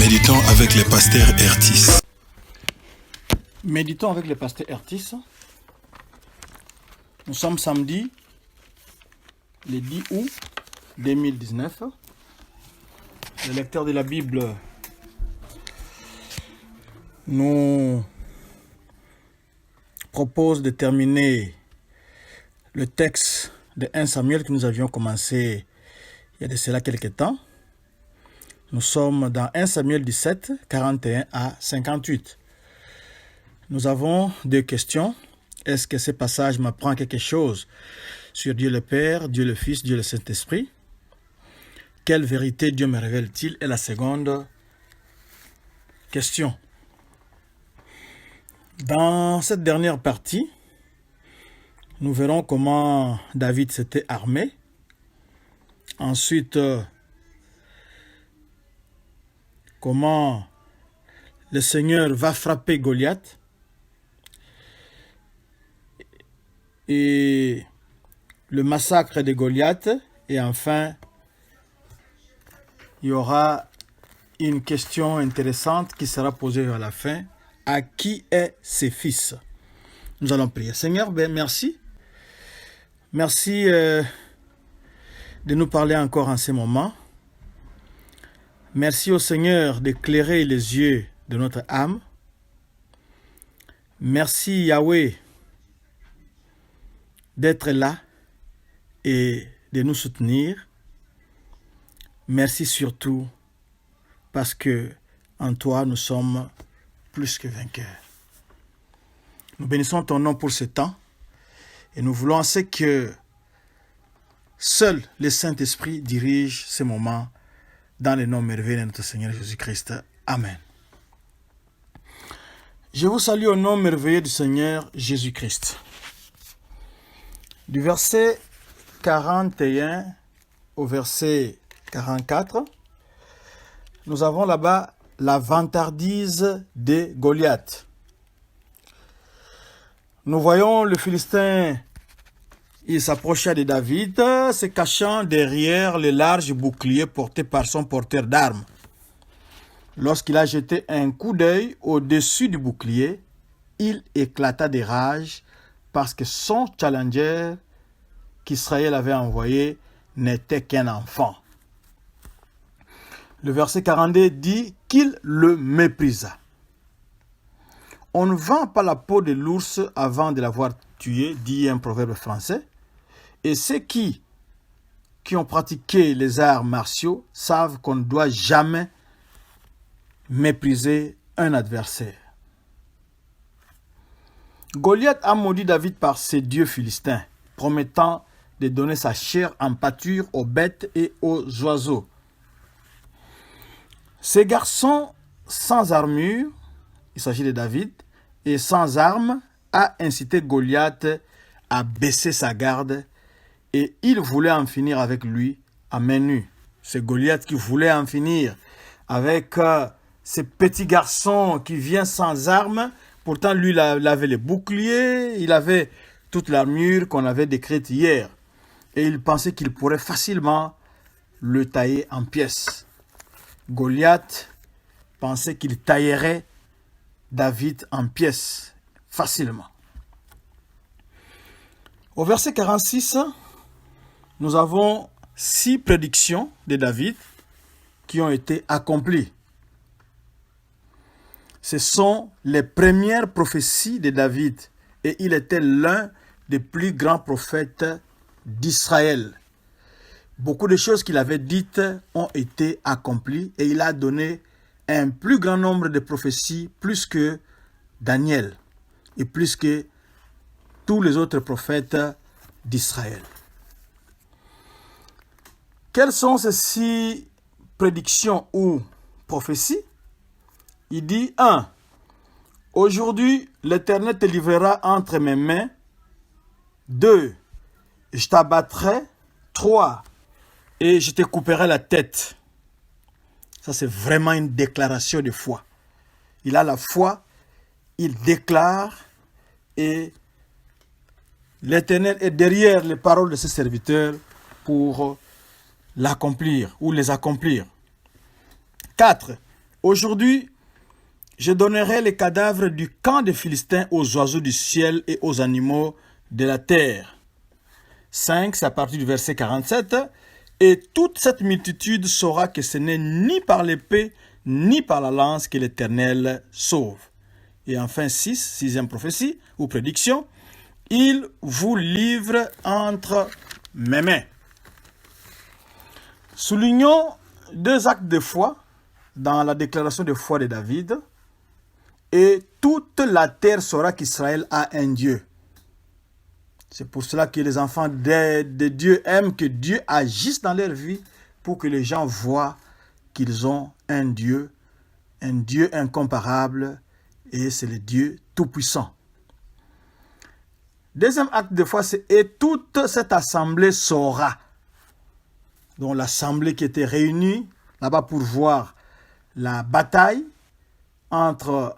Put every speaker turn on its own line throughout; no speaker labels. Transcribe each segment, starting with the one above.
Méditons avec les pasteurs Ertis.
Méditons avec le pasteur Ertis. Nous sommes samedi, le 10 août 2019. Le lecteur de la Bible nous propose de terminer le texte de 1 Samuel que nous avions commencé il y a de cela quelques temps. Nous sommes dans 1 Samuel 17, 41 à 58. Nous avons deux questions. Est-ce que ce passage m'apprend quelque chose sur Dieu le Père, Dieu le Fils, Dieu le Saint-Esprit? Quelle vérité Dieu me révèle-t-il? Et la seconde question. Dans cette dernière partie, nous verrons comment David s'était armé. Ensuite, comment le Seigneur va frapper Goliath. Et le massacre de Goliath. Et enfin, il y aura une question intéressante qui sera posée à la fin. À qui est ses fils? Nous allons prier. Seigneur, merci. Merci de nous parler encore en ce moment. Merci au Seigneur d'éclairer les yeux de notre âme. Merci Yahweh d'être là et de nous soutenir. Merci surtout parce que en toi nous sommes plus que vainqueurs. Nous bénissons ton nom pour ce temps et nous voulons que seul le Saint-Esprit dirige ces moments dans le nom merveilleux de notre Seigneur Jésus-Christ. Amen. Je vous salue au nom merveilleux du Seigneur Jésus-Christ. Du verset 41 au verset 44, nous avons là-bas la vantardise de Goliath. Nous voyons le Philistin, il s'approcha de David, se cachant derrière le large bouclier porté par son porteur d'armes. Lorsqu'il a jeté un coup d'œil au-dessus du bouclier, il éclata de rage parce que son challenger qu'Israël avait envoyé n'était qu'un enfant. Le verset 42 dit qu'il le méprisa. On ne vend pas la peau de l'ours avant de l'avoir tué, dit un proverbe français. Et ceux qui ont pratiqué les arts martiaux savent qu'on ne doit jamais mépriser un adversaire. Goliath a maudit David par ses dieux philistins, promettant de donner sa chair en pâture aux bêtes et aux oiseaux. Ces garçons sans armure, il s'agit de David, et sans armes, a incité Goliath à baisser sa garde et il voulait en finir avec lui à main nue. C'est Goliath qui voulait en finir avec ces petits garçons qui viennent sans armes. Pourtant, lui, il avait les boucliers, il avait toute l'armure qu'on avait décrite hier. Et il pensait qu'il pourrait facilement le tailler en pièces. Goliath pensait qu'il taillerait David en pièces facilement. Au verset 46, nous avons 6 prédictions de David qui ont été accomplies. Ce sont les premières prophéties de David et il était l'un des plus grands prophètes d'Israël. Beaucoup de choses qu'il avait dites ont été accomplies et il a donné un plus grand nombre de prophéties, plus que Daniel et plus que tous les autres prophètes d'Israël. Quelles sont ces 6 prédictions ou prophéties? Il dit 1. Aujourd'hui, l'Éternel te livrera entre mes mains. 2. Je t'abattrai. 3. Et je te couperai la tête. Ça, c'est vraiment une déclaration de foi. Il a la foi, il déclare et l'Éternel est derrière les paroles de ses serviteurs pour l'accomplir ou les accomplir. 4. Aujourd'hui, je donnerai les cadavres du camp des Philistins aux oiseaux du ciel et aux animaux de la terre. 5, c'est à partir du verset 47. Et toute cette multitude saura que ce n'est ni par l'épée, ni par la lance que l'Éternel sauve. Et enfin 6, sixième prophétie ou prédiction. Il vous livre entre mes mains. Soulignons 2 actes de foi dans la déclaration de foi de David. Et toute la terre saura qu'Israël a un Dieu. C'est pour cela que les enfants de Dieu aiment que Dieu agisse dans leur vie pour que les gens voient qu'ils ont un Dieu incomparable, et c'est le Dieu tout-puissant. Deuxième acte de foi, c'est « Et toute cette assemblée saura ». Donc l'assemblée qui était réunie là-bas pour voir la bataille entre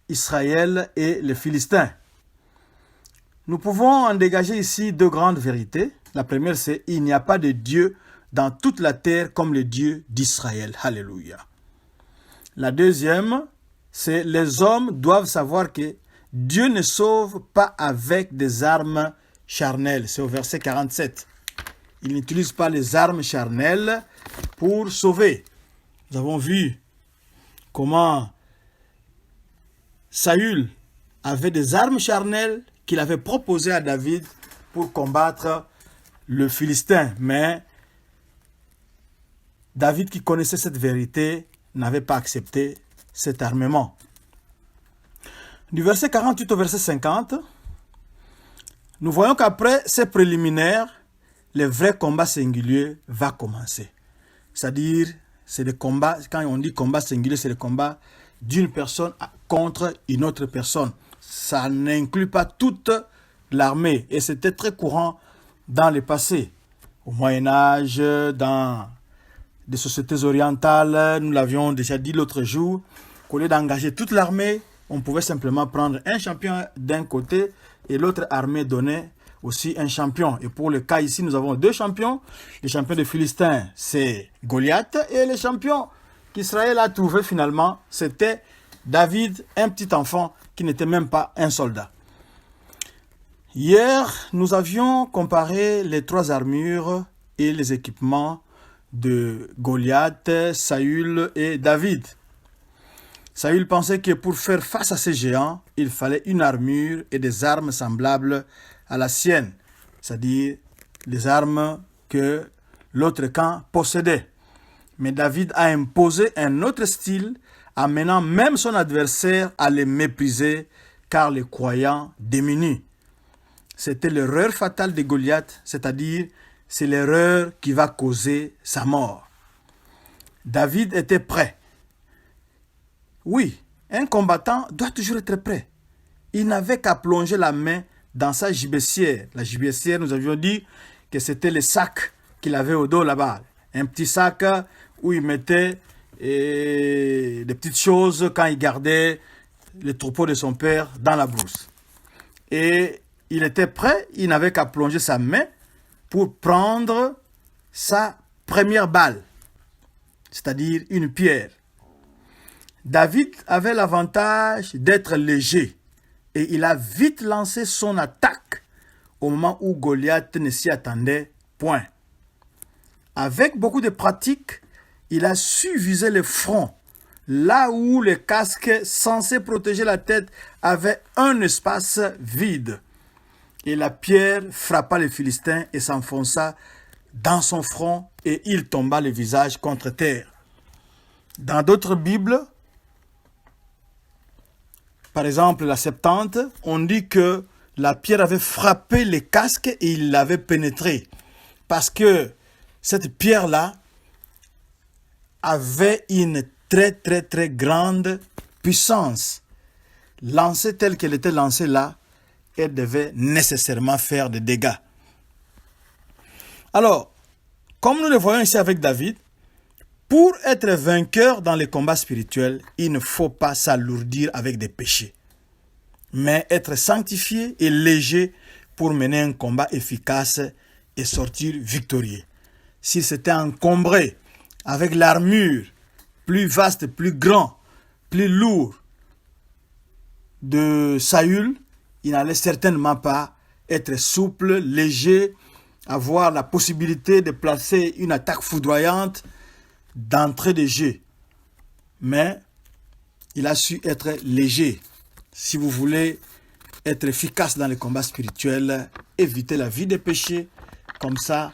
Israël et les Philistins. Nous pouvons en dégager ici 2 grandes vérités. La première, c'est « Il n'y a pas de Dieu dans toute la terre comme le Dieu d'Israël ». Alléluia. La deuxième, c'est « Les hommes doivent savoir que Dieu ne sauve pas avec des armes charnelles ». C'est au verset 47. Il n'utilise pas les armes charnelles pour sauver. Nous avons vu comment Saül avait des armes charnelles qu'il avait proposées à David pour combattre le Philistin. Mais David, qui connaissait cette vérité, n'avait pas accepté cet armement. Du verset 48 au verset 50, nous voyons qu'après ces préliminaires, le vrai combat singulier va commencer. C'est-à-dire, c'est le combat, quand on dit combat singulier, c'est le combat d'une personne contre une autre personne. Ça n'inclut pas toute l'armée. Et c'était très courant dans le passé. Au Moyen-Âge, dans des sociétés orientales, nous l'avions déjà dit l'autre jour, qu'au lieu d'engager toute l'armée, on pouvait simplement prendre un champion d'un côté et l'autre armée donnait aussi un champion. Et pour le cas ici, nous avons 2 champions. Le champion des Philistins, c'est Goliath. Et le champion qu'Israël a trouvé finalement, c'était David, un petit enfant qui n'était même pas un soldat. Hier, nous avions comparé les 3 armures et les équipements de Goliath, Saül et David. Saül pensait que pour faire face à ces géants, il fallait une armure et des armes semblables à la sienne, c'est-à-dire les armes que l'autre camp possédait. Mais David a imposé un autre style, amenant même son adversaire à les mépriser, car les croyants diminuent. C'était l'erreur fatale de Goliath, c'est-à-dire c'est l'erreur qui va causer sa mort. David était prêt. Oui, un combattant doit toujours être prêt. Il n'avait qu'à plonger la main dans sa gibecière. La gibecière, nous avions dit que c'était le sac qu'il avait au dos là-bas. Un petit sac où il mettait des petites choses quand il gardait les troupeaux de son père dans la brousse. Et il était prêt, il n'avait qu'à plonger sa main pour prendre sa première balle, c'est-à-dire une pierre. David avait l'avantage d'être léger et il a vite lancé son attaque au moment où Goliath ne s'y attendait point. Avec beaucoup de pratique, il a su viser le front, là où le casque censé protéger la tête avait un espace vide. Et la pierre frappa le Philistin et s'enfonça dans son front et il tomba le visage contre terre. Dans d'autres Bibles, par exemple la Septante, on dit que la pierre avait frappé le casque et il l'avait pénétré. Parce que cette pierre-là avait une très grande puissance. Lancée telle qu'elle était lancée là, elle devait nécessairement faire des dégâts. Alors, comme nous le voyons ici avec David, pour être vainqueur dans les combats spirituels, il ne faut pas s'alourdir avec des péchés, mais être sanctifié et léger pour mener un combat efficace et sortir victorieux. S'il s'était encombré avec l'armure plus vaste, plus grand, plus lourd de Saül, il n'allait certainement pas être souple, léger, avoir la possibilité de placer une attaque foudroyante d'entrée de jeu. Mais il a su être léger. Si vous voulez être efficace dans les combats spirituels, évitez la vie des péchés. Comme ça,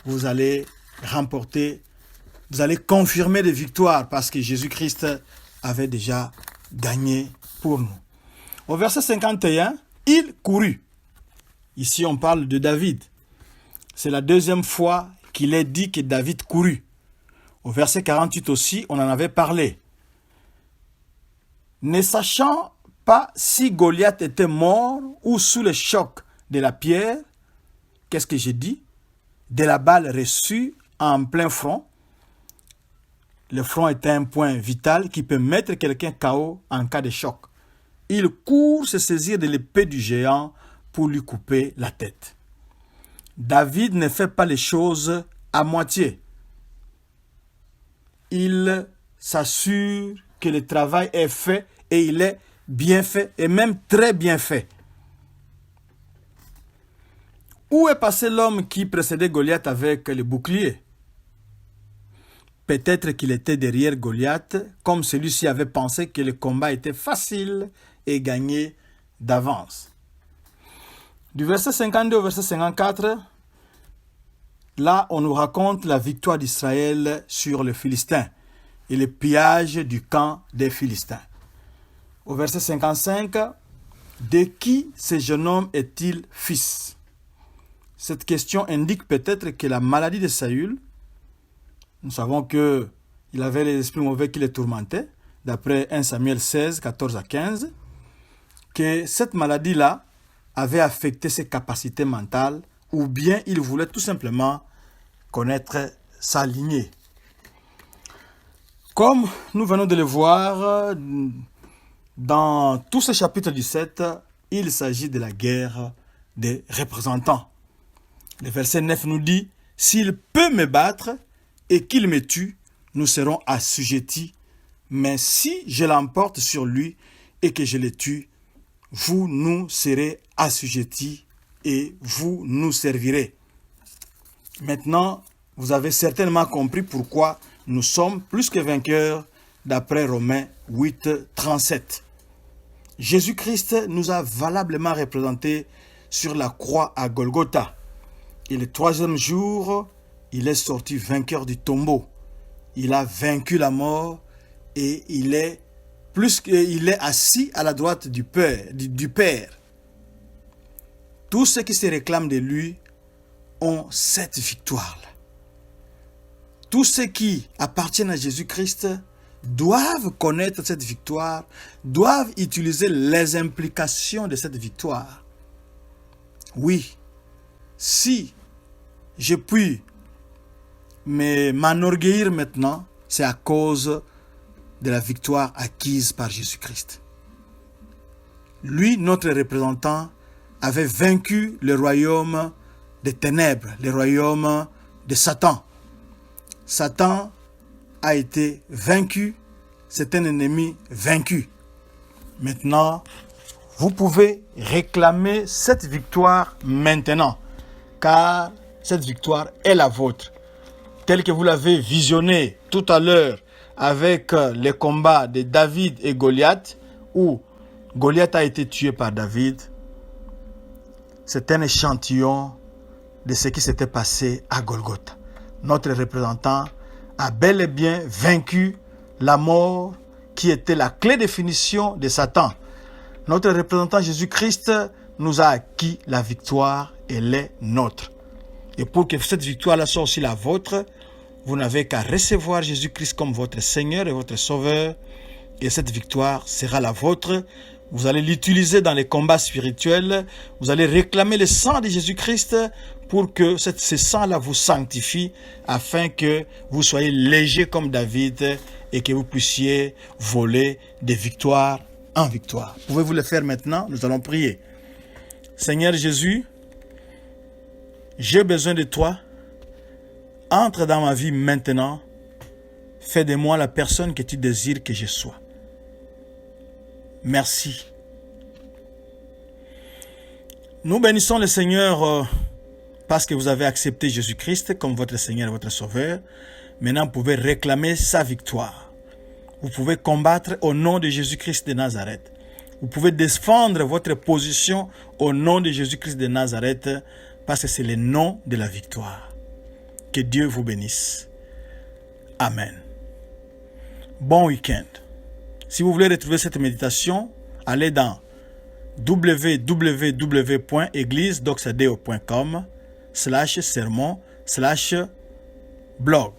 vous allez remporter, vous allez confirmer des victoires parce que Jésus-Christ avait déjà gagné pour nous. Au verset 51, il courut. Ici, on parle de David. C'est la deuxième fois qu'il est dit que David courut. Au verset 48 aussi, on en avait parlé. Ne sachant pas si Goliath était mort ou sous le choc de la pierre, qu'est-ce que j'ai dit? De la balle reçue en plein front. Le front est un point vital qui peut mettre quelqu'un KO en cas de choc. Il court se saisir de l'épée du géant pour lui couper la tête. David ne fait pas les choses à moitié. Il s'assure que le travail est fait et il est bien fait et même très bien fait. Où est passé l'homme qui précédait Goliath avec le bouclier? Peut-être qu'il était derrière Goliath, comme celui-ci avait pensé que le combat était facile et gagné d'avance. Du verset 52 au verset 54, là on nous raconte la victoire d'Israël sur les Philistins et le pillage du camp des Philistins. Au verset 55, de qui ce jeune homme est-il fils? Cette question indique peut-être que la maladie de Saül, nous savons qu'il avait les esprits mauvais qui les tourmentaient, d'après 1 Samuel 16, 14 à 15, que cette maladie-là avait affecté ses capacités mentales, ou bien il voulait tout simplement connaître sa lignée. Comme nous venons de le voir, dans tout ce chapitre 17, il s'agit de la guerre des représentants. Le verset 9 nous dit, « S'il peut me battre et qu'il me tue, nous serons assujettis. Mais si je l'emporte sur lui et que je le tue, vous nous serez assujettis et vous nous servirez. » Maintenant, vous avez certainement compris pourquoi nous sommes plus que vainqueurs d'après Romains 8, 37. Jésus-Christ nous a valablement représentés sur la croix à Golgotha. Et le troisième jour, il est sorti vainqueur du tombeau. Il a vaincu la mort et il est assis à la droite du Père. Tous ceux qui se réclament de lui ont cette victoire-là. Tous ceux qui appartiennent à Jésus-Christ doivent connaître cette victoire, doivent utiliser les implications de cette victoire. Oui, si je puis m'enorgueillir maintenant, c'est à cause de la victoire acquise par Jésus-Christ. Lui, notre représentant, avait vaincu le royaume des ténèbres, le royaume de Satan. Satan a été vaincu, c'est un ennemi vaincu. Maintenant, vous pouvez réclamer cette victoire maintenant, car cette victoire est la vôtre. Telle que vous l'avez visionnée tout à l'heure avec les combats de David et Goliath, où Goliath a été tué par David, c'est un échantillon de ce qui s'était passé à Golgotha. Notre représentant a bel et bien vaincu la mort qui était la clé de finition de Satan. Notre représentant Jésus-Christ nous a acquis la victoire, elle est nôtre. Et pour que cette victoire-là soit aussi la vôtre, vous n'avez qu'à recevoir Jésus-Christ comme votre Seigneur et votre Sauveur. Et cette victoire sera la vôtre. Vous allez l'utiliser dans les combats spirituels. Vous allez réclamer le sang de Jésus-Christ pour que ce sang-là vous sanctifie, afin que vous soyez léger comme David et que vous puissiez voler de victoire en victoire. Pouvez-vous le faire maintenant? Nous allons prier. Seigneur Jésus, j'ai besoin de toi. Entre dans ma vie maintenant Fais de moi la personne que tu désires que je sois. Merci. Nous bénissons le Seigneur parce que vous avez accepté Jésus-Christ comme votre Seigneur et votre Sauveur. Maintenant, vous pouvez réclamer sa victoire. Vous pouvez combattre au nom de Jésus-Christ de Nazareth. Vous pouvez défendre votre position au nom de Jésus-Christ de Nazareth parce que c'est le nom de la victoire. Que Dieu vous bénisse. Amen. Bon week-end. Si vous voulez retrouver cette méditation, allez dans www.églisedoxadeo.com/sermon/blog.